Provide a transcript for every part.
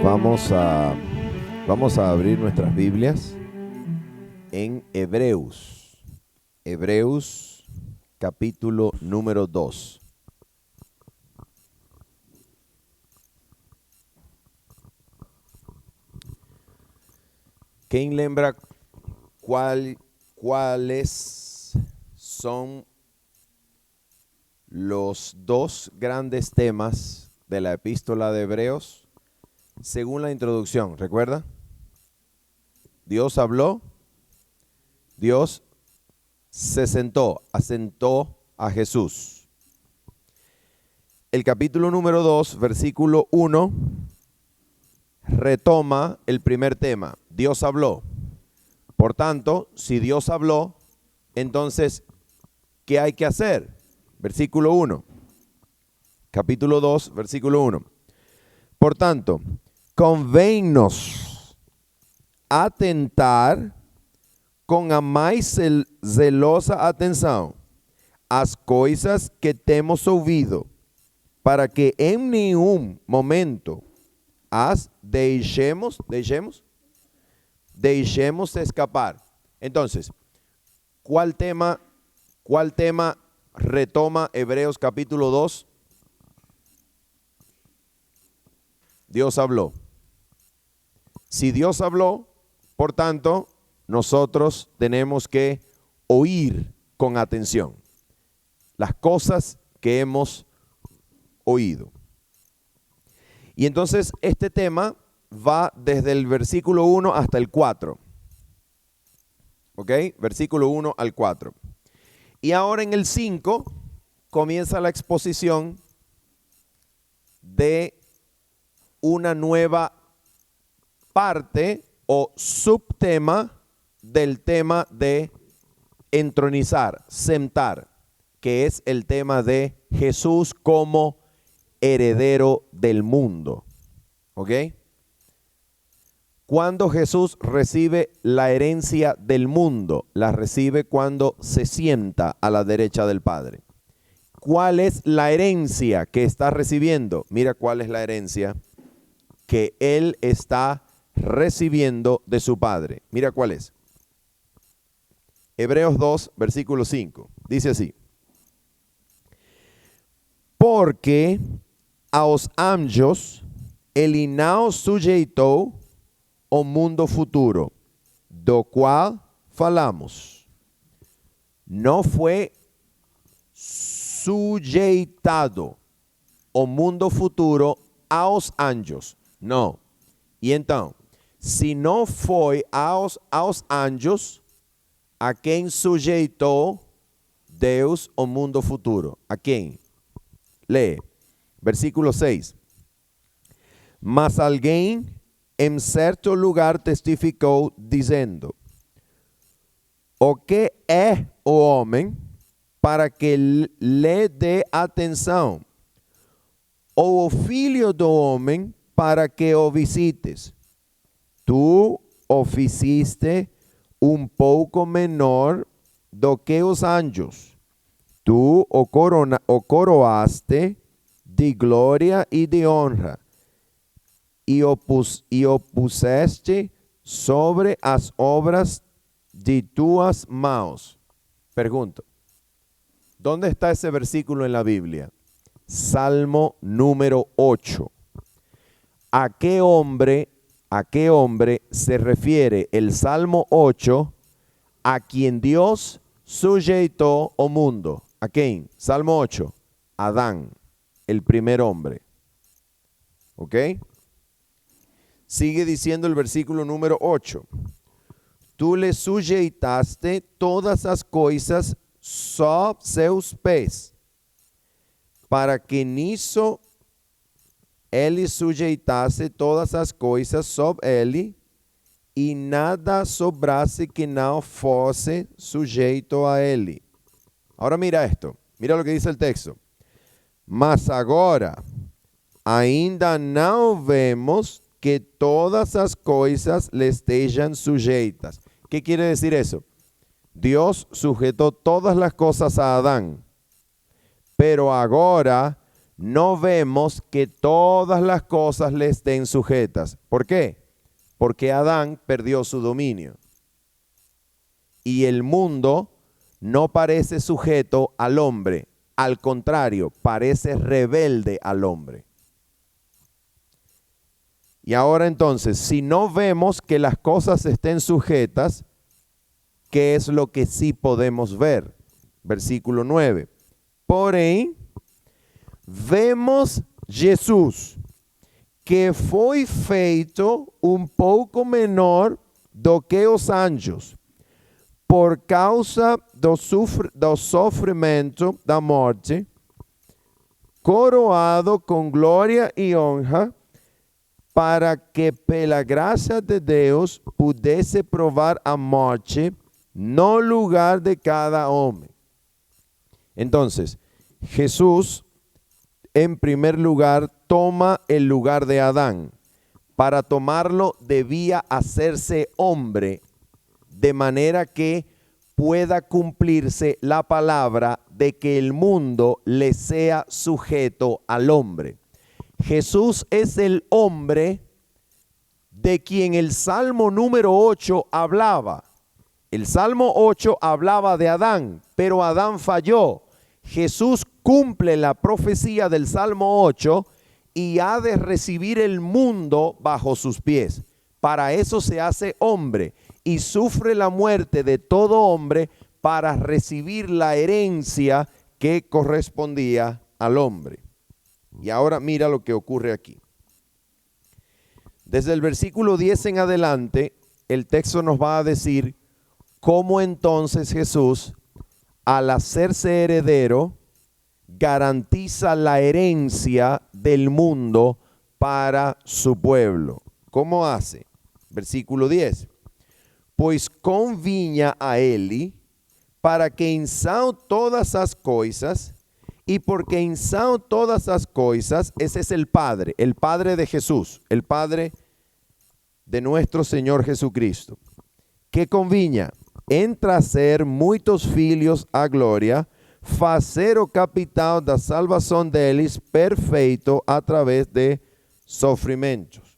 Vamos a, vamos a abrir nuestras Biblias en Hebreos. Hebreos capítulo número 2. Quem lembra cuáles son los dos grandes temas de la epístola de Hebreos? Según la introducción, ¿recuerda? Dios habló, Dios se sentó, asentó a Jesús. El capítulo número 2, versículo 1, retoma el primer tema. Dios habló. Por tanto, si Dios habló, entonces, ¿qué hay que hacer? Versículo 1. Capítulo 2, versículo 1. Por tanto, convém-nos atentar com a mais zelosa atenção às coisas que temos ouvido, para que em nenhum momento as deixemos escapar. Entonces, ¿cuál tema retoma Hebreos capítulo 2? Dios habló. Si Dios habló, por tanto, nosotros tenemos que oír con atención las cosas que hemos oído. Y entonces este tema va desde el versículo 1 hasta el 4. ¿Ok? Versículo 1 al 4. Y ahora en el 5 comienza la exposición de una nueva parte o subtema del tema de entronizar, sentar, que es el tema de Jesús como heredero del mundo. ¿Ok? Cuando Jesús recibe la herencia del mundo, la recibe cuando se sienta a la derecha del Padre. ¿Cuál es la herencia que está recibiendo? Mira cuál es la herencia que Él está recibiendo de su Padre. Mira cuál es. Hebreos 2, versículo 5. Dice así. Porque aos anjos ele não sujeitou o mundo futuro, do qual falamos. No fue sujeitado o mundo futuro aos anjos. No. E então, se não foi aos anjos, a quem sujeitou Deus o mundo futuro? A quem? Lee. Versículo 6. Mas alguém em certo lugar testificou, dizendo: o que é o homem para que lhe dê atenção? Ou o filho do homem para que o visites? Tu o fizeste pouco menor do que os anjos. Tu o coroaste de glória e de honra, e o puseste sobre as obras de tuas mãos. Pergunto, ¿dónde está ese versículo en la Biblia? Salmo número 8. ¿A qué hombre se refiere el Salmo 8 a quien Dios sujeitó o mundo? ¿A quién? Salmo 8. Adán, el primer hombre. ¿Ok? Sigue diciendo el versículo número 8. Tú le sujeitaste todas as coisas sob seus pés, para que nisso ele sujeitasse todas as coisas sob ele, e nada sobrasse que não fosse sujeito a ele. Ahora mira esto, mira lo que dice el texto. Mas agora ainda não vemos que todas as coisas le estejam sujeitas. ¿Qué quiere decir eso? Dios sujetó todas las cosas a Adán, pero ahora no vemos que todas las cosas le estén sujetas. ¿Por qué? Porque Adán perdió su dominio. Y el mundo no parece sujeto al hombre. Al contrario, parece rebelde al hombre. Y ahora entonces, si no vemos que las cosas estén sujetas, ¿qué es lo que sí podemos ver? Versículo 9. Porém, vemos Jesus, que foi feito pouco menor do que os anjos, por causa do sofrimento da morte, coroado com glória e honra, para que pela graça de Deus pudesse provar a morte no lugar de cada hombre. Entonces, Jesús, en primer lugar, toma el lugar de Adán. Para tomarlo debía hacerse hombre, de manera que pueda cumplirse la palabra de que el mundo le sea sujeto al hombre. Jesús es el hombre de quien el Salmo número 8 hablaba. El Salmo 8 hablaba de Adán, pero Adán falló. Jesús cumple la profecía del Salmo 8 y ha de recibir el mundo bajo sus pies. Para eso se hace hombre y sufre la muerte de todo hombre para recibir la herencia que correspondía al hombre. Y ahora mira lo que ocurre aquí. Desde el versículo 10 en adelante, el texto nos va a decir cómo entonces Jesús, al hacerse heredero, garantiza la herencia del mundo para su pueblo. ¿Cómo hace? Versículo 10. Pois convinha a ele, para que em são todas as coisas, y porque en são todas as coisas, ese es el Padre de Jesús, el Padre de nuestro Señor Jesucristo, que convinha en trazer muitos filhos a glória, fazer o capital da salvação deles perfeito a través de sofrimentos.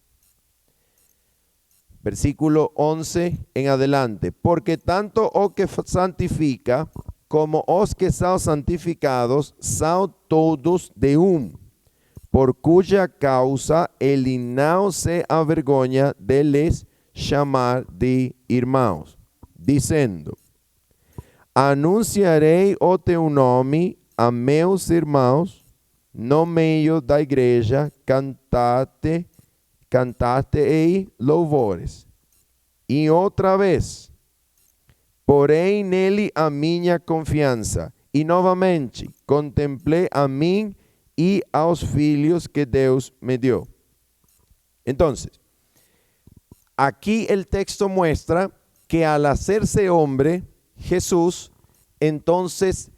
Versículo 11 en adelante. Porque tanto o que santifica como os que são santificados são todos de por cuya causa ele não se avergonha de les chamar de irmãos, dizendo: anunciarei o teu nome a meus irmãos, no meio da igreja cantate-ei louvores. E outra vez, porém nele a minha confiança, e novamente contemplei a mim y a los filhos que Dios me dio. Entonces, aquí el texto muestra que al hacerse hombre, Jesús entonces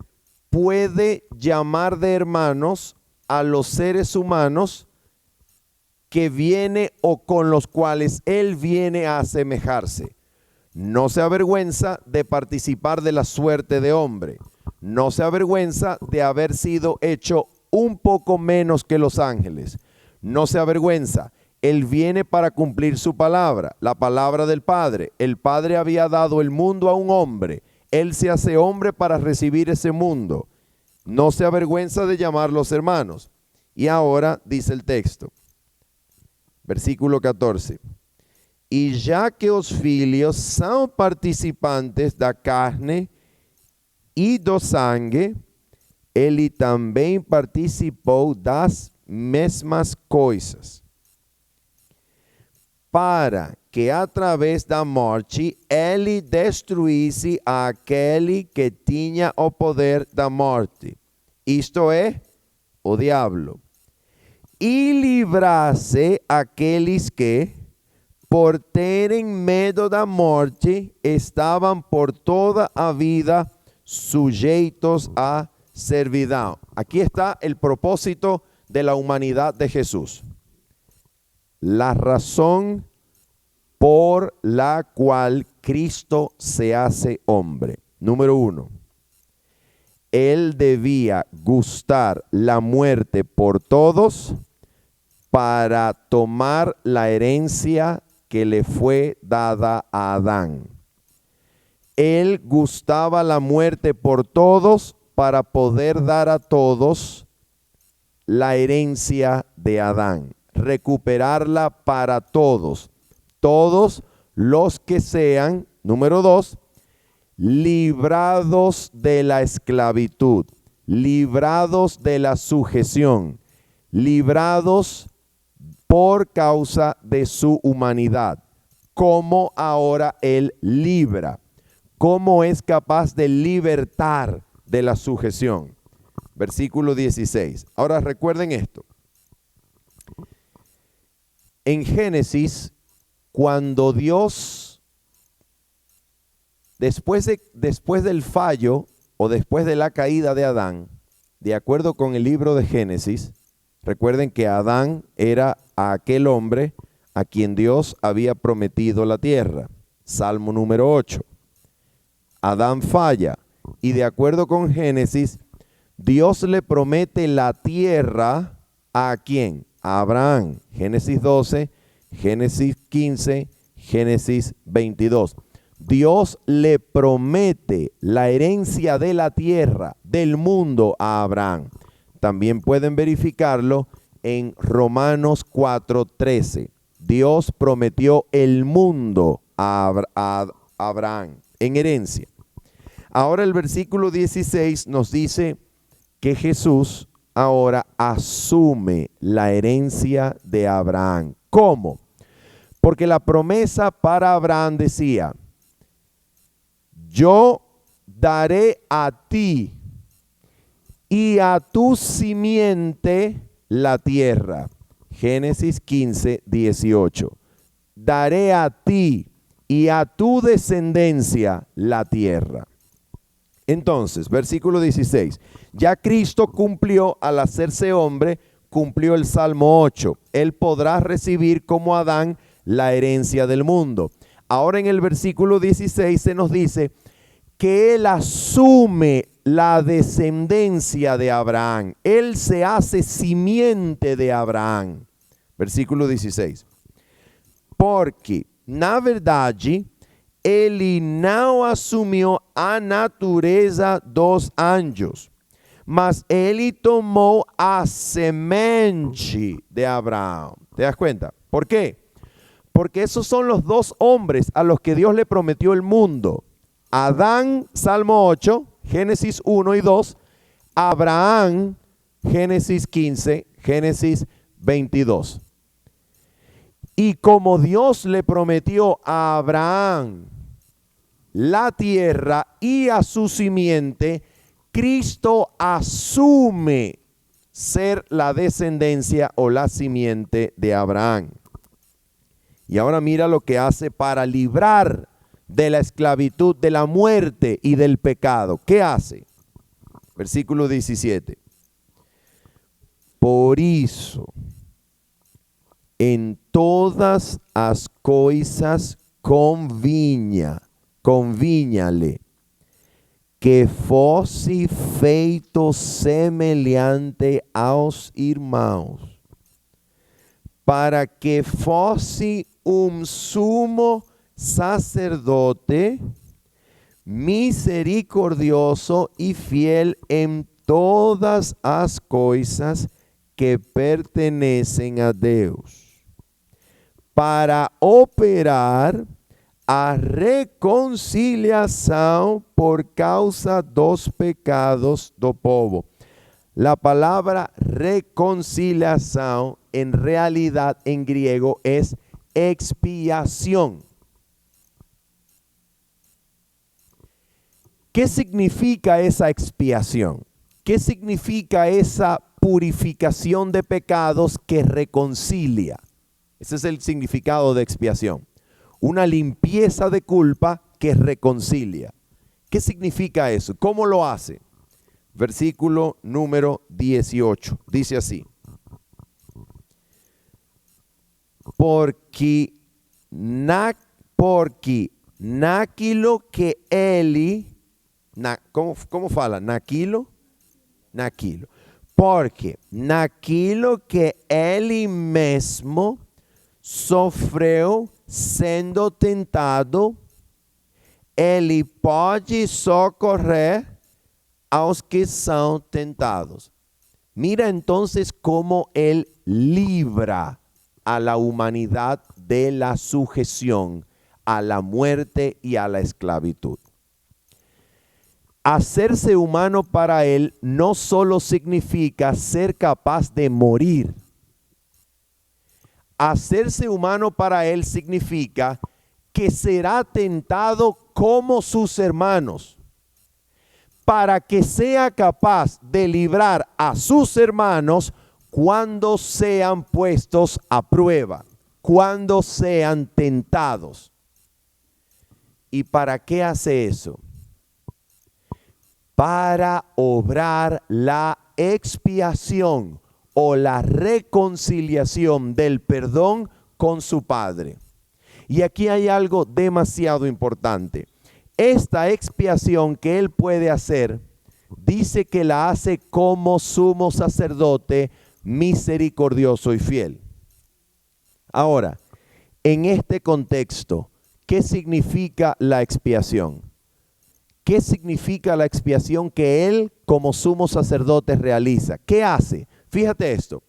puede llamar de hermanos a los seres humanos que viene o con los cuales Él viene a asemejarse. No se avergüenza de participar de la suerte de hombre. No se avergüenza de haber sido hecho un poco menos que los ángeles. No se avergüenza. Él viene para cumplir su palabra, la palabra del Padre. El Padre había dado el mundo a un hombre. Él se hace hombre para recibir ese mundo. No se avergüenza de llamarlos hermanos. Y ahora dice el texto, versículo 14. Y ya que os filhos são participantes da carne e do sangue, ele também participou das mesmas coisas, para que através da morte ele destruísse aquele que tinha o poder da morte, isto é, o diabo, e livrasse aqueles que, por terem medo da morte, estavam por toda a vida sujeitos a servidão. Aquí está el propósito de la humanidad de Jesús. La razón por la cual Cristo se hace hombre. Número 1. él debía gustar la muerte por todos para tomar la herencia que le fue dada a Adán. Él gustaba la muerte por todos para poder dar a todos la herencia de Adán, recuperarla para todos los que sean, número 2, librados de la esclavitud, librados de la sujeción, librados por causa de su humanidad. ¿Cómo ahora Él libra? ¿Cómo es capaz de libertar de la sujeción? Versículo 16. Ahora recuerden esto. En Génesis, cuando Dios, después del fallo o después de la caída de Adán, de acuerdo con el libro de Génesis, recuerden que Adán era aquel hombre a quien Dios había prometido la tierra. Salmo número 8. Adán falla y de acuerdo con Génesis, Dios le promete la tierra ¿a quién? A Abraham. Génesis 12, Génesis 15, Génesis 22. Dios le promete la herencia de la tierra, del mundo a Abraham. También pueden verificarlo en Romanos 4:13. Dios prometió el mundo a Abraham en herencia. Ahora el versículo 16 nos dice que Jesús ahora asume la herencia de Abraham. ¿Cómo? Porque la promesa para Abraham decía, yo daré a ti y a tu simiente la tierra. Génesis 15, 18. Daré a ti y a tu descendencia la tierra. Entonces, versículo 16. Ya Cristo cumplió al hacerse hombre, cumplió el Salmo 8. Él podrá recibir como Adán la herencia del mundo. Ahora en el versículo 16 se nos dice que Él asume la descendencia de Abraham. Él se hace simiente de Abraham. Versículo 16. Porque, na verdade, ele não assumiu a natureza dos anjos, mas ele tomou a semente de Abraham. ¿Te das cuenta? ¿Por qué? Porque esos son los dos hombres a los que Dios le prometió el mundo. Adán, Salmo 8, Génesis 1 y 2. Abraham, Génesis 15, Génesis 22. Y como Dios le prometió a Abraham la tierra y a su simiente, Cristo asume ser la descendencia o la simiente de Abraham. Y ahora mira lo que hace para librar de la esclavitud, de la muerte y del pecado. ¿Qué hace? Versículo 17. Por isso, em todas as coisas convinha-lhe que fosse feito semelhante aos irmãos, para que fosse sumo sacerdote misericordioso e fiel em todas as coisas que pertenecem a Deus, para operar a reconciliação por causa dos pecados do povo. La palabra reconciliación en realidad en griego es expiación. ¿Qué significa esa expiación? ¿Qué significa esa purificación de pecados que reconcilia? Ese es el significado de expiación. Una limpieza de culpa que reconcilia. ¿Qué significa eso? ¿Cómo lo hace? Versículo número 18. Dice así. Porque naquilo que ele como fala? Naquilo? Naquilo. Porque naquilo que ele mesmo sofreu sendo tentado, ele pode socorrer aos que são tentados. Mira entonces cómo él libra a la humanidad de la sujeción, a la muerte y a la esclavitud. Hacerse humano para él no solo significa ser capaz de morir. Hacerse humano para él significa que será tentado como sus hermanos, para que sea capaz de librar a sus hermanos cuando sean puestos a prueba, cuando sean tentados. ¿Y para qué hace eso? Para obrar la expiación o la reconciliación del perdón con su Padre. Y aquí hay algo demasiado importante. Esta expiación que él puede hacer, dice que la hace como sumo sacerdote misericordioso y fiel. Ahora, en este contexto, ¿qué significa la expiación? ¿Qué significa la expiación que él como sumo sacerdote realiza? ¿Qué hace? Fíjate esto.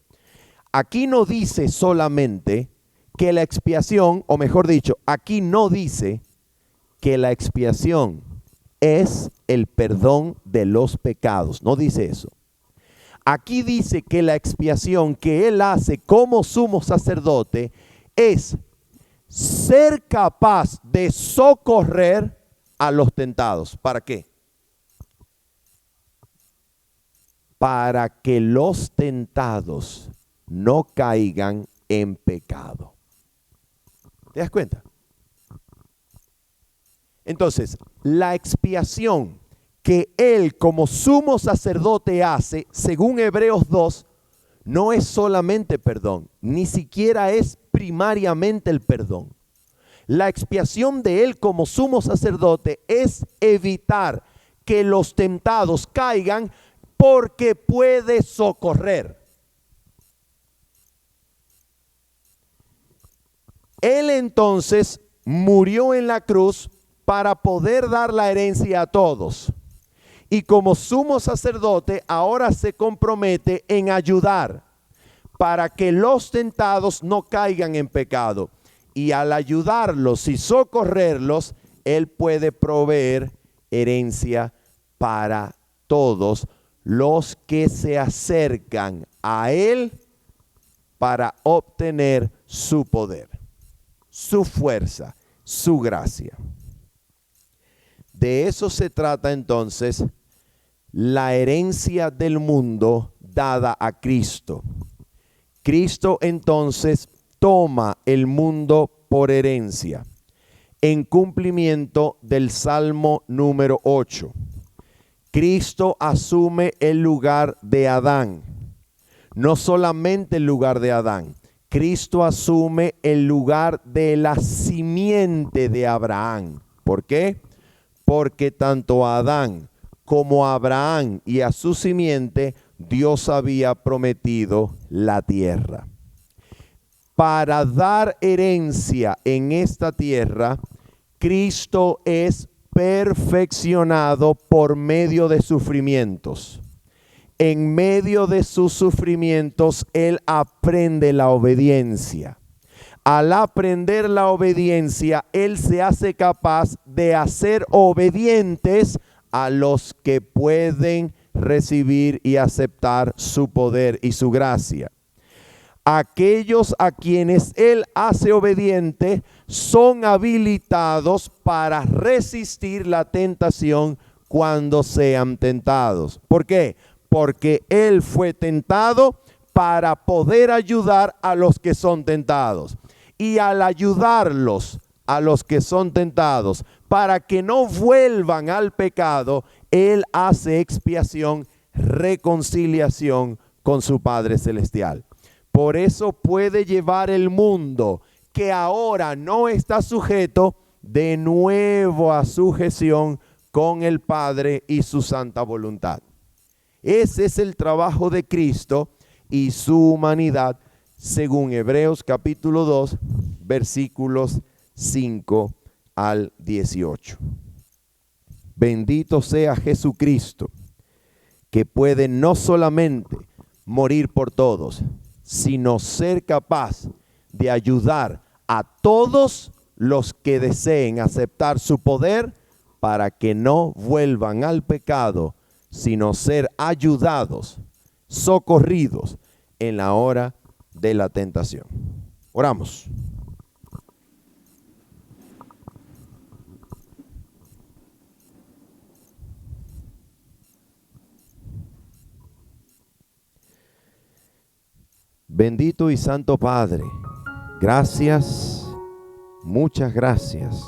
Aquí no dice solamente que la expiación, o mejor dicho, aquí no dice que la expiación es el perdón de los pecados. No dice eso. Aquí dice que la expiación que él hace como sumo sacerdote es ser capaz de socorrer a los tentados. ¿Para qué? Para que los tentados no caigan en pecado. ¿Te das cuenta? Entonces, la expiación que él como sumo sacerdote hace, según Hebreos 2, no es solamente perdón, ni siquiera es primariamente el perdón. La expiación de él como sumo sacerdote es evitar que los tentados caigan porque puede socorrer. Él entonces murió en la cruz para poder dar la herencia a todos. Y como sumo sacerdote ahora se compromete en ayudar para que los tentados no caigan en pecado. Y al ayudarlos y socorrerlos, él puede proveer herencia para todos los que se acercan a él para obtener su poder, su fuerza, su gracia. De eso se trata entonces la herencia del mundo dada a Cristo. Cristo entonces toma el mundo por herencia en cumplimiento del Salmo número 8. Cristo asume el lugar de Adán. No solamente el lugar de Adán. Cristo asume el lugar de la simiente de Abraham. ¿Por qué? Porque tanto a Adán como a Abraham y a su simiente, Dios había prometido la tierra. Para dar herencia en esta tierra, Cristo es perfeccionado por medio de sufrimientos. En medio de sus sufrimientos, Él aprende la obediencia. Al aprender la obediencia, Él se hace capaz de hacer obedientes a los que pueden recibir y aceptar su poder y su gracia. Aquellos a quienes Él hace obediente son habilitados para resistir la tentación cuando sean tentados. ¿Por qué? Porque Él fue tentado para poder ayudar a los que son tentados. Y al ayudarlos a los que son tentados, para que no vuelvan al pecado, Él hace expiación, reconciliación con su Padre Celestial. Por eso puede llevar el mundo que ahora no está sujeto de nuevo a sujeción con el Padre y su santa voluntad. Ese es el trabajo de Cristo y su humanidad, según Hebreos capítulo 2, versículos 5 al 18. Bendito sea Jesucristo, que puede no solamente morir por todos, sino ser capaz de ayudar a todos los que deseen aceptar su poder para que no vuelvan al pecado, sino ser ayudados, socorridos en la hora de la tentación. Oramos. Bendito y santo Padre, gracias, muchas gracias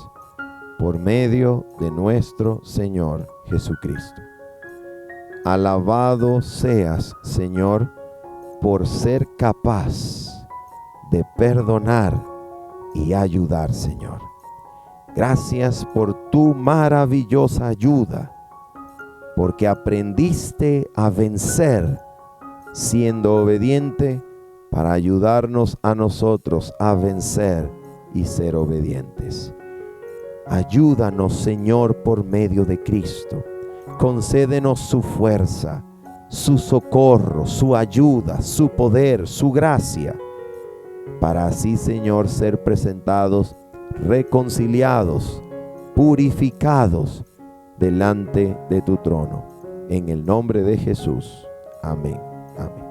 por medio de nuestro Señor Jesucristo. Alabado seas, Señor, por ser capaz de perdonar y ayudar, Señor. Gracias por tu maravillosa ayuda, porque aprendiste a vencer siendo obediente para ayudarnos a nosotros a vencer y ser obedientes. Ayúdanos, Señor, por medio de Cristo. Concédenos su fuerza, su socorro, su ayuda, su poder, su gracia, para así, Señor, ser presentados, reconciliados, purificados delante de tu trono. En el nombre de Jesús. Amén. Amén.